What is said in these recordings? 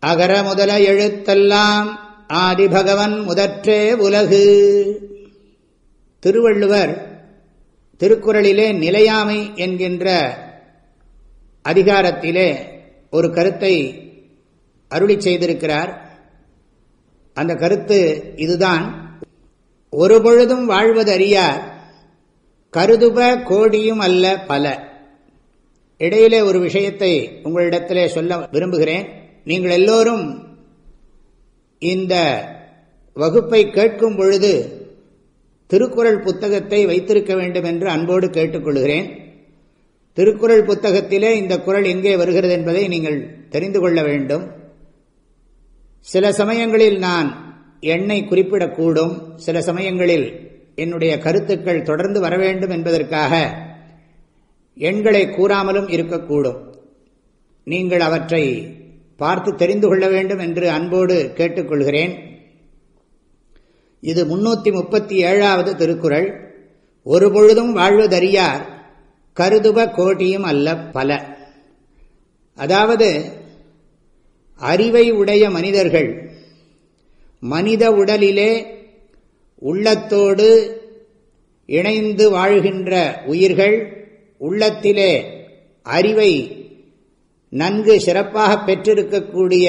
அகர முதல எழுத்தெல்லாம் ஆதிபகவன் முதற்றே உலகு. திருவள்ளுவர் திருக்குறளிலே நிலையாமை என்கின்ற அதிகாரத்திலே ஒரு கருத்தை அருளி செய்திருக்கிறார். அந்த கருத்து இதுதான்: ஒருபொழுதும் வாழ்வதறியார் கருதுப கோடியும் அல்ல பல. இடையிலே ஒரு விஷயத்தை உங்களிடத்திலே சொல்ல விரும்புகிறேன். நீங்கள் எல்லோரும் இந்த வகுப்பை கேட்கும் பொழுது திருக்குறள் புத்தகத்தை வைத்திருக்க வேண்டும் என்று அன்போடு கேட்டுக்கொள்கிறேன். திருக்குறள் புத்தகத்திலே இந்த குறள் எங்கே வருகிறது என்பதை நீங்கள் தெரிந்து கொள்ள வேண்டும். சில சமயங்களில் நான் எண்ணை குறிப்பிடக்கூடும், சில சமயங்களில் என்னுடைய கருத்துக்கள் தொடர்ந்து வர வேண்டும் என்பதற்காக எண்களை கூறாமலும் இருக்கக்கூடும். நீங்கள் அவற்றை பார்த்து தெரிந்து கொள்ள வேண்டும் என்று அன்போடு கேட்டுக்கொள்கிறேன். இது 337வது திருக்குறள். ஒருபொழுதும் வாழ்வதறியார் கருதுப கோடியும் அல்ல பல. அதாவது அறிவை உடைய மனிதர்கள் மனித உடலிலே உள்ளத்தோடு இணைந்து வாழ்கின்ற உயிர்கள், உள்ளத்திலே அறிவை நன்கு சிறப்பாக பெற்றிருக்கக்கூடிய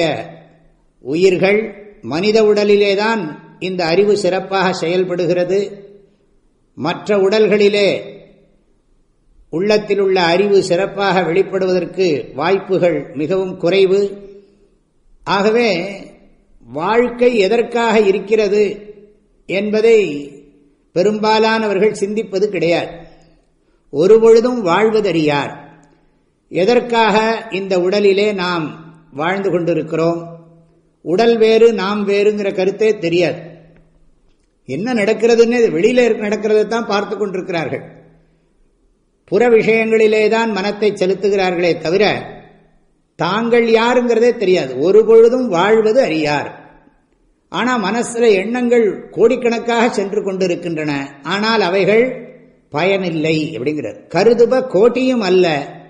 உயிர்கள், மனித உடலிலேதான் இந்த அறிவு சிறப்பாக செயல்படுகிறது. மற்ற உடல்களிலே உள்ளத்தில் உள்ள அறிவு சிறப்பாக வெளிப்படுவதற்கு வாய்ப்புகள் மிகவும் குறைவு. ஆகவே வாழ்க்கை எதற்காக இருக்கிறது என்பதை பெரும்பாலானவர்கள் சிந்திப்பது கிடையாது. ஒருபொழுதும் வாழ்வதறியார். எதற்காக இந்த உடலிலே நாம் வாழ்ந்து கொண்டிருக்கிறோம்? உடல் வேறு நாம் வேறுங்கிற கருத்தே தெரியாது. என்ன நடக்கிறதுன்னு வெளியில நடக்கிறதான் பார்த்து கொண்டிருக்கிறார்கள். புற விஷயங்களிலே தான் மனத்தை செலுத்துகிறார்களே தவிர தாங்கள் யாருங்கிறதே தெரியாது. ஒரு பொழுதும் வாழ்வது அறியார். ஆனால் மனசுல எண்ணங்கள் கோடிக்கணக்காக சென்று கொண்டிருக்கின்றன. ஆனால் அவைகள் பயனில்லை அப்படிங்கிறார். கருதுப கோட்டியும் அல்ல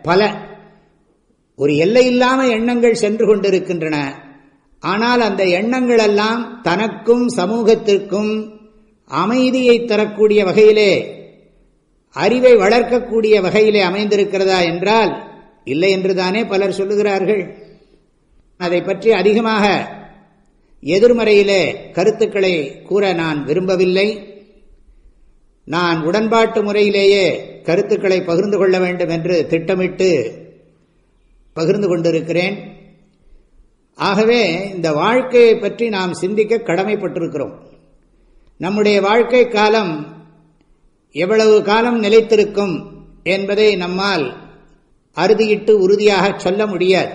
பல. ஒரு எல்லையில்லாம எண்ணங்கள் சென்று கொண்டிருக்கின்றன. ஆனால் அந்த எண்ணங்கள் எல்லாம் தனக்கும் சமூகத்திற்கும் அமைதியை தரக்கூடிய வகையிலே, அறிவை வளர்க்கக்கூடிய வகையிலே அமைந்திருக்கிறதா என்றால் இல்லை என்றுதானே பலர் சொல்லுகிறார்கள். அதை பற்றி அதிகமாக எதிர்மறையிலே கருத்துக்களை கூற நான் விரும்பவில்லை. நான் உடன்பாட்டு முறையிலேயே கருத்துக்களை பகிர்ந்து கொள்ள வேண்டும் என்று திட்டமிட்டு பகிர்ந்து கொண்டிருக்கிறேன். ஆகவே இந்த வாழ்க்கையை பற்றி நாம் சிந்திக்க கடமைப்பட்டிருக்கிறோம். நம்முடைய வாழ்க்கை காலம் எவ்வளவு காலம் நிலைத்திருக்கும் என்பதை நம்மால் அறுதியிட்டு உறுதியாக சொல்ல முடியாது.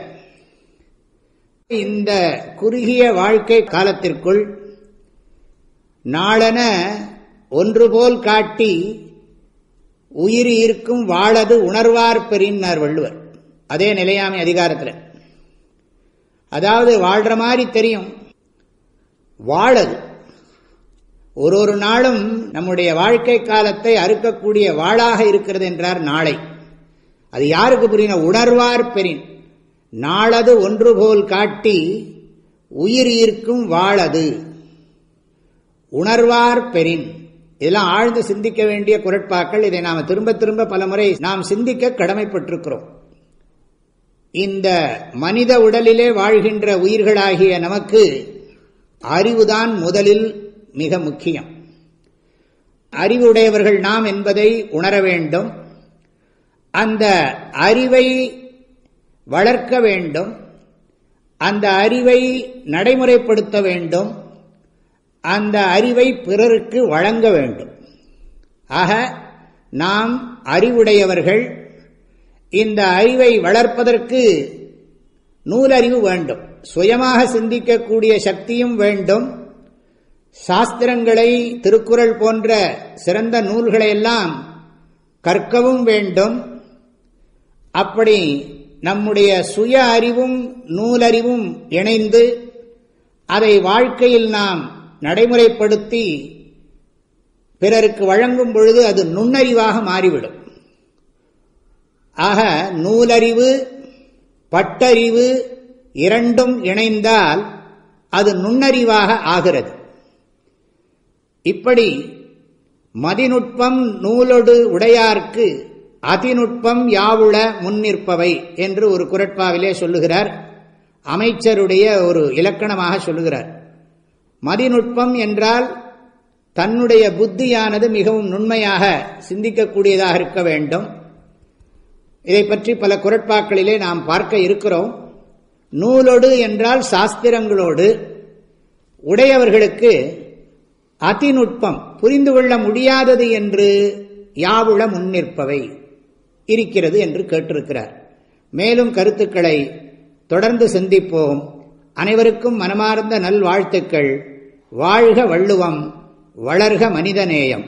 இந்த குறுகிய வாழ்க்கை காலத்திற்குள் நாளென ஒன்றுபோல் காட்டி உயிர் ஈர்க்கும் வாழது உணர்வார் பெறினார் வள்ளுவர். அதே நிலையாமை அதிகாரத்தில். அதாவது வாழ்ற மாதிரி தெரியும், வாழது. ஒரு நாளும் நம்முடைய வாழ்க்கை காலத்தை அறுக்கக்கூடிய வாளாக இருக்கிறது என்றார் நாளை. அது யாருக்கு புரியணும்? உணர்வார் பெறின். நாளது ஒன்று போல் காட்டி உயிர் ஈர்க்கும் வாழது உணர்வார் பெறின். இதெல்லாம் ஆழ்ந்து சிந்திக்க வேண்டிய குறட்பாக்கள். இதை நாம் திரும்ப திரும்ப பல முறை நாம் சிந்திக்க கடமைப்பட்டிருக்கிறோம். இந்த மனித உடலிலே வாழ்கின்ற உயிர்களாகிய நமக்கு அறிவுதான் முதலில் மிக முக்கியம். அறிவுடையவர்கள் நாம் என்பதை உணர வேண்டும். அந்த அறிவை வளர்க்க வேண்டும். அந்த அறிவை நடைமுறைப்படுத்த வேண்டும். அந்த அறிவை பிறருக்கு வழங்க வேண்டும். ஆக நாம் அறிவுடையவர்கள். இந்த அறிவை வளர்ப்பதற்கு நூலறிவு வேண்டும். சுயமாக சிந்திக்கக்கூடிய சக்தியும் வேண்டும். சாஸ்திரங்களை, திருக்குறள் போன்ற சிறந்த நூல்களை எல்லாம் கற்கவும் வேண்டும். அப்படி நம்முடைய சுய அறிவும் நூலறிவும் இணைந்து அதை வாழ்க்கையில் நாம் நடைமுறைப்படுத்தி பிறருக்கு வழங்கும் பொழுது அது நுண்ணறிவாக மாறிவிடும். ஆக நூலறிவு, பட்டறிவு இரண்டும் இணைந்தால் அது நுண்ணறிவாக ஆகிறது. இப்படி மதிநுட்பம் நூலொடு உடையார்க்கு அதிநுட்பம் யாவுள முன்னிற்பவை என்று ஒரு குறட்பாவிலே சொல்லுகிறார். அமைச்சருடைய ஒரு இலக்கணமாக சொல்லுகிறார். மதிநுட்பம் என்றால் தன்னுடைய புத்தியானது மிகவும் நுண்மையாக சிந்திக்கக்கூடியதாக இருக்க வேண்டும். இதை பற்றி பல குறட்பாக்களிலே நாம் பார்க்க இருக்கிறோம். நூலோடு என்றால் சாஸ்திரங்களோடு உடையவர்களுக்கு அதிநுட்பம் புரிந்து கொள்ள முடியாதது என்று யாவுள முன்னிற்பவை இருக்கிறது என்று கேட்டிருக்கிறார். மேலும் கருத்துக்களை தொடர்ந்து சிந்திப்போம். அனைவருக்கும் மனமார்ந்த நல்வாழ்த்துக்கள். வாழ்க வள்ளுவம், வளர்க மனிதநேயம்.